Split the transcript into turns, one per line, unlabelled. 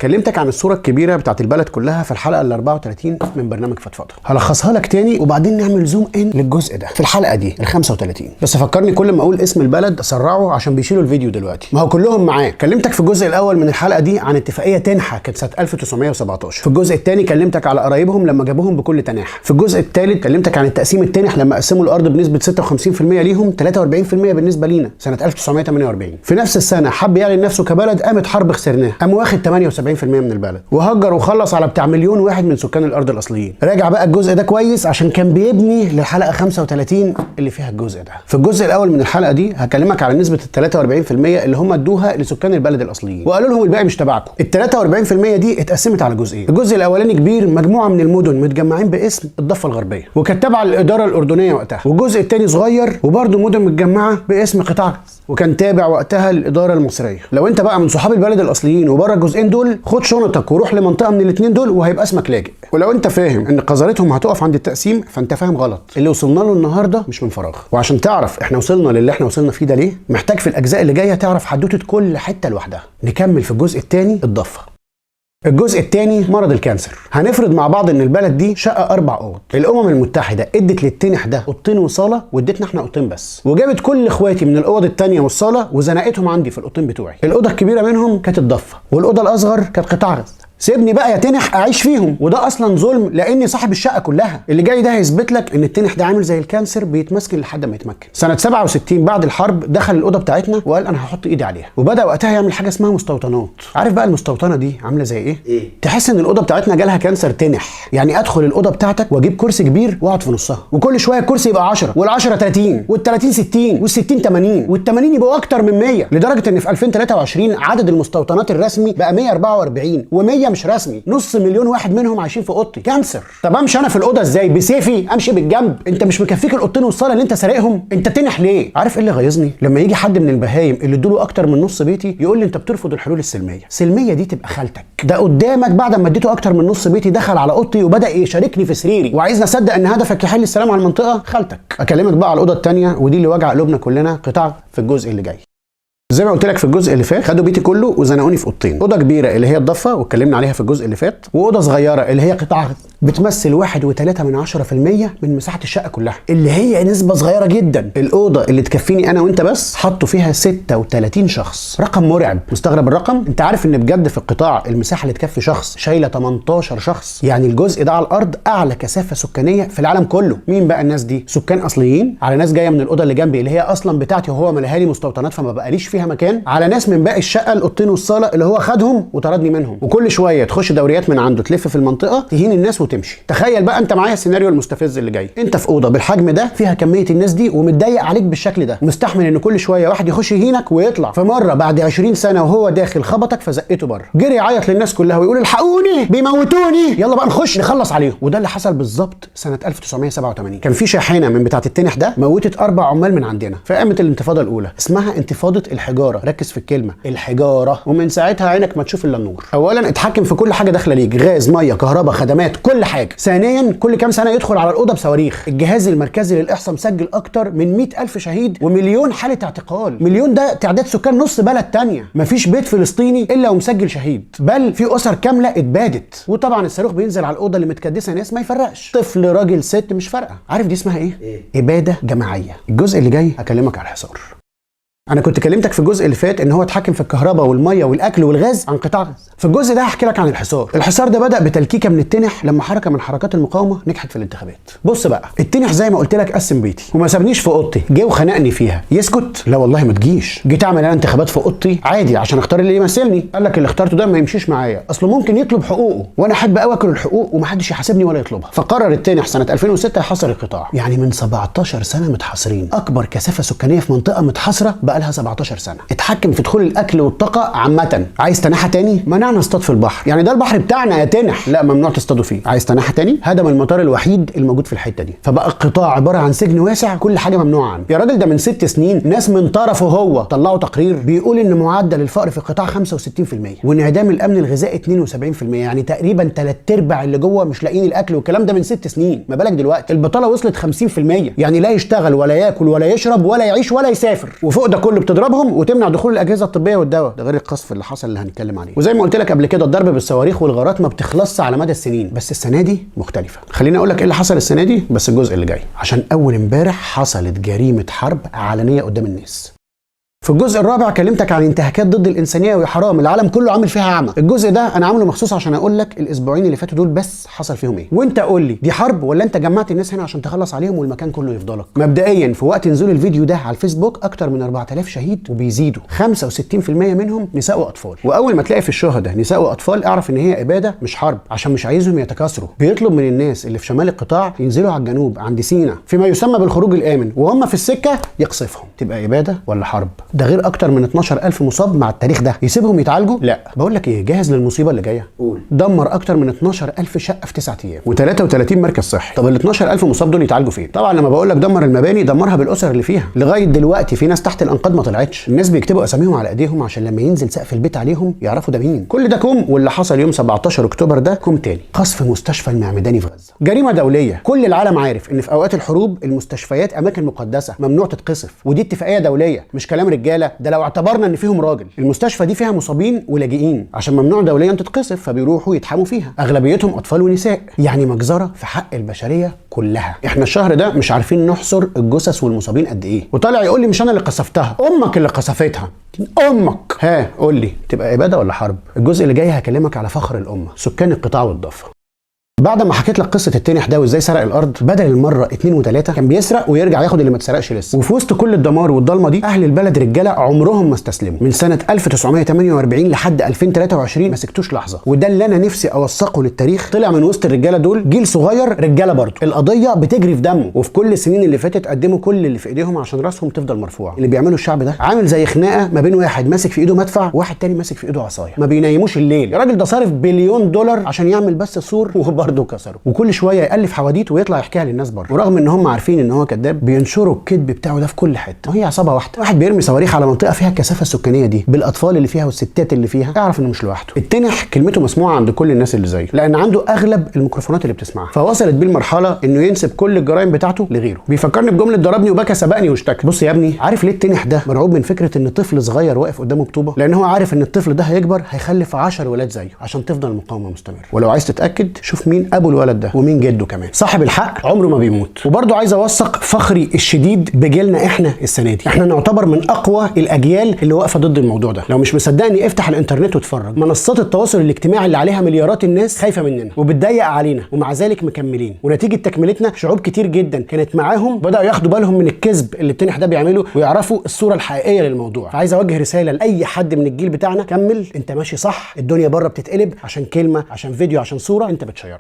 كلمتك عن الصورة الكبيرة بتاعت البلد كلها في الحلقة ال 34 من برنامج فضفضة. هلخصها لك تاني وبعدين نعمل زوم ان للجزء ده في الحلقة دي ال 35. بس فكرني كل ما اقول اسم البلد اسرعه عشان بيشيلوا الفيديو دلوقتي، ما هو كلهم معاه. كلمتك في الجزء الاول من الحلقة دي عن اتفاقية تنحى كانت سنة 1917. في الجزء الثاني كلمتك على قرايبهم لما جابوهم بكل تناحة. في الجزء الثالث كلمتك عن التقسيم التنح لما قسموا الارض بنسبة 56% ليهم 43% بالنسبة لينا سنة 1948. في نفس السنة حب يعلن نفسه كبلد، قامت حرب خسرناها، قام واخد 78% من البلد وهجر وخلص على بتاع 1,000,000 واحد من سكان الارض الاصليين. راجع بقى الجزء ده كويس عشان كان بيبني للحلقه 35 اللي فيها الجزء ده. في الجزء الاول من الحلقه دي هكلمك على نسبه ال 43% اللي هم ادوها لسكان البلد الاصليين وقالوا لهم الباقي مش تبعكم. ال 43% دي اتقسمت على جزئين. الجزء الاولاني كبير، مجموعه من المدن متجمعين باسم الضفه الغربيه وكانت تابعه للاداره الاردنيه وقتها، والجزء الثاني صغير وبرده مدن متجمعه باسم قطاع غزه وكان تابع وقتها للاداره المصريه. لو انت بقى من صحاب البلد الاصليين وبره الجزئين دول، خد شنطك وروح لمنطقه من الاثنين دول وهيبقى اسمك لاجئ. ولو انت فاهم ان قذارتهم هتقف عند التقسيم فانت فاهم غلط. اللي وصلنا له النهارده مش من فراغ، وعشان تعرف احنا وصلنا للي احنا وصلنا فيه ده ليه، محتاج في الاجزاء اللي جايه تعرف حدوته كل حته لوحدها. نكمل في الجزء الثاني الضفه. الجزء الثاني مرض الكانسر. هنفرض مع بعض ان البلد دي شقه 4 اوض. الامم المتحده ادت للتنح ده اوضتين وصاله وادتنا احنا اوضتين بس، وجابت كل اخواتي من الاوض الثانيه والصاله وزنقتهم عندي في الاوضتين بتوعي. الاوضه الكبيره منهم كانت الضفه والاوضه الاصغر كانت قطاع غزه. سيبني بقى يا تنح اعيش فيهم، وده اصلا ظلم لاني صاحب الشقه كلها. اللي جاي ده هيثبت لك ان التنح ده عامل زي الكانسر بيتمسكن لحد ما يتمكن. سنه 67 بعد الحرب دخل الاوضه بتاعتنا وقال انا هحط ايدي عليها، وبدا وقتها يعمل حاجه اسمها مستوطنات. عارف بقى المستوطنه دي عامله زي ايه؟ تحس ان الاوضه بتاعتنا جالها كانسر تنح. يعني ادخل الاوضه بتاعتك واجيب كرسي كبير واقعد في نصها، وكل شويه الكرسي يبقى 10 وال10 30 وال30 60 وال60 80 وال80 يبقوا اكتر من 100، لدرجه ان في 2023 عدد المستوطنات الرسمي بقى 144 و100 مش رسمي. نص مليون واحد منهم عايشين في اوضتي. كانسر. طب امشي انا في الاوضه ازاي؟ بسيفي؟ امشي بالجنب؟ انت مش مكفيك الاوضتين والصاله اللي انت سارقهم؟ انت تنح ليه؟ عارف ايه اللي غيظني؟ لما يجي حد من البهايم اللي ادوله اكتر من نص بيتي يقول لي انت بترفض الحلول السلميه. سلميه دي تبقى خالتك. ده قدامك بعد ما اديته اكتر من نص بيتي دخل على اوضتي وبدا يشاركني في سريري وعايزني اصدق ان هدفك يحل السلام على المنطقه. خالتك. اكلمك بقى على الاوضه الثانيه ودي اللي وجع قلوبنا كلنا، قطاع في الجزء اللي جاي. زي ما قلت لك في الجزء اللي فات، خدوا بيتي كله وزنقوني في اوضتين. اوضه كبيره اللي هي الضفه واتكلمنا عليها في الجزء اللي فات، واوضه صغيره اللي هي قطاع غزه بتمثل 1.3% من مساحه الشقه كلها، اللي هي نسبه صغيره جدا. الاوضه اللي تكفيني انا وانت بس حطوا فيها 36 شخص. رقم مرعب. مستغرب الرقم؟ انت عارف ان بجد في القطاع المساحه اللي تكفي شخص شايله 18 شخص. يعني الجزء ده على الارض اعلى كثافه سكانيه في العالم كله. مين بقى الناس دي؟ سكان اصليين، على ناس جايه من الاوضه اللي جنبي اللي هي اصلا بتاعتي وهو ملهالي مستوطنات فما بقاليش فيها مكان، على ناس من باقي الشقه الاوضتين والصاله اللي هو خدهم وطردني منهم، وكل شويه تخش دوريات من عنده تلف في المنطقه تهين الناس وتمشي. تخيل بقى انت معايا السيناريو المستفز اللي جاي. انت في اوضه بالحجم ده فيها كميه الناس دي ومتضايق عليك بالشكل ده، مستحمل ان كل شويه واحد يخش يهينك ويطلع. فمره بعد 20 سنه وهو داخل خبطك فزقته بره، جري يعيط للناس كلها ويقول الحقوني بيموتوني، يلا بقى نخش نخلص عليهم. وده اللي حصل بالظبط سنه 1987. كان في شاحنه من بتاعه التنح ده موتت 4 عمال من عندنا، فقامت الانتفاضه الاولى اسمها انتفاضه الحجاره. ركز في الكلمه الحجاره، ومن ساعتها عينك ما تشوف الا النور. اولا اتحكم في كل حاجه داخله ليك، غاز ميه كهرباء خدمات كل حاجه. ثانيا كل كام سنه يدخل على الاوضه بصواريخ. الجهاز المركزي للاحصاء مسجل اكتر من 100,000 شهيد ومليون حاله اعتقال. مليون ده تعداد سكان نص بلد تانية. مفيش بيت فلسطيني الا ومسجل شهيد، بل في اسر كامله اتبادت. وطبعا الصاروخ بينزل على الاوضه اللي متكدسه ناس ما يفرقش، طفل راجل ست مش فارقه. عارف دي اسمها ايه؟ اباده جماعيه. الجزء اللي جاي هكلمك على الحصار. انا كنت كلمتك في الجزء اللي فات ان هو اتحكم في الكهرباء والميه والاكل والغاز عن قطاع غزه. في الجزء ده هحكي لك عن الحصار. الحصار ده بدا بتلكيكه من التنح لما حركه من حركات المقاومه نجحت في الانتخابات. بص بقى، التنح زي ما قلت لك قسم بيتي وما سابنيش في اوضتي، جه وخنقني فيها. يسكت؟ لا والله ما تجيش. جيت اعمل انا انتخابات في اوضتي عادي عشان اختار اللي يمثلني. قال لك اللي اخترته ده ما يمشيش معايا، اصله ممكن يطلب حقوقه وانا احب قوي اكل الحقوق ومحدش يحاسبني ولا يطلبها. فقرر التنح سنه 2006 يحاصر القطاع. يعني من 17 سنه متحاصرين. اكبر كثافه سكانيه في منطقه متحاصره بقى لها 17 سنه. اتحكم في دخول الاكل والطاقه عامه. عايز تنحى تاني؟ منعنا نصطاد في البحر. يعني ده البحر بتاعنا يا تنح. لا ممنوع تصطادوا فيه. عايز تنحى تاني؟ هدم المطار الوحيد الموجود في الحته دي، فبقى القطاع عباره عن سجن واسع كل حاجه ممنوعه عنه. يا راجل ده من 6 سنين ناس من طرفه هو طلعوا تقرير بيقول ان معدل الفقر في القطاع 65% وانعدام الامن الغذائي 72%. يعني تقريبا 3/4 اللي جوه مش لاقيين الاكل، والكلام ده من 6 سنين. ما بالك دلوقتي؟ البطاله وصلت 50%. يعني لا يشتغل ولا ياكل ولا يشرب ولا يعيش ولا يسافر. وفوق ده كله بتضربهم وتمنع دخول الاجهزه الطبيه والدواء، ده غير القصف اللي حصل اللي هنتكلم عليه. وزي ما قلت لك قبل كده الضرب بالصواريخ والغارات ما بتخلصش على مدى السنين، بس السنه دي مختلفه. خليني اقول لك ايه اللي حصل السنه دي بس الجزء اللي جاي، عشان اول امبارح حصلت جريمه حرب علنيه قدام الناس. في الجزء الرابع كلمتك عن انتهاكات ضد الانسانيه ويا حرام العالم كله عامل فيها عمى. الجزء ده انا عامله مخصوص عشان اقول لك الاسبوعين اللي فاتوا دول بس حصل فيهم ايه، وانت قول لي دي حرب ولا انت جمعت الناس هنا عشان تخلص عليهم والمكان كله يفضلك. مبدئيا في وقت نزول الفيديو ده على الفيسبوك اكتر من 4000 شهيد وبيزيدوا، 65% منهم نساء واطفال. واول ما تلاقي في الشهداء نساء واطفال اعرف ان هي اباده مش حرب، عشان مش عايزهم يتكاثروا. بيطلب من الناس اللي في شمال القطاع ينزلوا على الجنوب عند سينا فيما يسمى بالخروج الامن، وهم في السكه يقصفهم. تبقى اباده ولا حرب؟ ده غير اكتر من 12000 مصاب مع التاريخ ده، يسيبهم يتعالجوا؟ لا. بقول لك ايه، جاهز للمصيبه اللي جايه؟ قول. دمر اكتر من 12000 شقه في 9 ايام و33 مركز صحي. طب ال 12000 مصاب دول يتعالجوا فين؟ طبعا لما بقول لك دمر المباني دمرها بالاسر اللي فيها. لغايه دلوقتي في ناس تحت الانقاض ما طلعتش، الناس بيكتبوا اساميهم على ايديهم عشان لما ينزل سقف البيت عليهم يعرفوا ده مين. كل ده كوم، واللي حصل يوم 17 اكتوبر ده كوم تاني، قصف مستشفى المعمداني في غزه. جريمه دوليه، كل العالم عارف ان في اوقات الحروب المستشفيات اماكن مقدسه ممنوع تتقصف، ودي اتفاقيه دوليه مش كلام رجاله، ده لو اعتبرنا ان فيهم راجل. المستشفى دي فيها مصابين ولاجئين، عشان ممنوع دوليا تتقصف فبيروحوا يتحاموا فيها، اغلبيتهم اطفال ونساء، يعني مجزره في حق البشريه كلها. احنا الشهر ده مش عارفين نحصر الجثث والمصابين قد ايه، وطالع يقول لي مش انا اللي قصفتها، امك اللي قصفتها. امك. ها قول لي تبقى اباده ولا حرب؟ الجزء اللي جاي هكلمك على فخر الامه، سكان القطاع والضفه. بعد ما حكيت لك قصه التنح ده وازاي سرق الارض، بدل المره 2 و3 كان بيسرق ويرجع ياخد اللي ما اتسرقش لسه. وفي وسط كل الدمار والضلمه دي اهل البلد رجاله عمرهم ما استسلموا. من سنه 1948 لحد 2023 ما سكتوش لحظه، وده اللي انا نفسي اوثقه للتاريخ. طلع من وسط الرجاله دول جيل صغير رجاله برضه، القضيه بتجري في دمه، وفي كل السنين اللي فاتت قدموا كل اللي في ايديهم عشان راسهم تفضل مرفوعه. اللي بيعمله الشعب ده عامل زي خناقه ما بين واحد ماسك في ايده مدفع وواحد تاني ماسك في ايده عصايه، ما بينيموش الليل. الراجل ده صارف بليون دولار عشان يعمل بس سور وبرضه كسره، وكل شويه يالف حواديت ويطلع يحكيها للناس بره، ورغم ان هم عارفين ان هو كذاب بينشروا الكذب بتاعه ده في كل حته. وهي عصابه واحده، واحد بيرمي صواريخ على منطقه فيها الكثافه السكانيه دي بالاطفال اللي فيها والستات اللي فيها، اعرف انه مش لوحده. التنح كلمته مسموعه عند كل الناس اللي زيه، لان عنده اغلب الميكروفونات اللي بتسمعها، فوصلت بيه المرحله انه ينسب كل الجرائم بتاعته لغيره. بيفكرني بجمله ضربني وبكى سبقني واشتكى. بص يا ابني، عارف ليه التنح ده مرعوب من فكره ان طفل صغير واقف قدامه بطوبه؟ لان هو عارف ان الطفل ده هيكبر هيخلف 10 ولاد زيه عشان تفضل المقاومه مستمره. ولو عايز تتاكد شوف مين ابو الولد ده ومين جده كمان. صاحب الحق عمره ما بيموت. وبرضه عايز اوثق فخري الشديد بجيلنا احنا السنه دي. احنا نعتبر من اقوى الاجيال اللي واقفه ضد الموضوع ده. لو مش مصدقني افتح الانترنت واتفرج، منصات التواصل الاجتماعي اللي عليها مليارات الناس خايفه مننا وبتضيق علينا، ومع ذلك مكملين. ونتيجه تكملتنا شعوب كتير جدا كانت معاهم بداوا ياخدوا بالهم من الكذب اللي التنح ده بيعمله ويعرفوا الصوره الحقيقيه للموضوع. فعايز اوجه رساله لاي حد من الجيل بتاعنا، كمل، انت ماشي صح، الدنيا بره بتتقلب عشان كلمه، عشان فيديو، عشان صوره انت بتشيرها.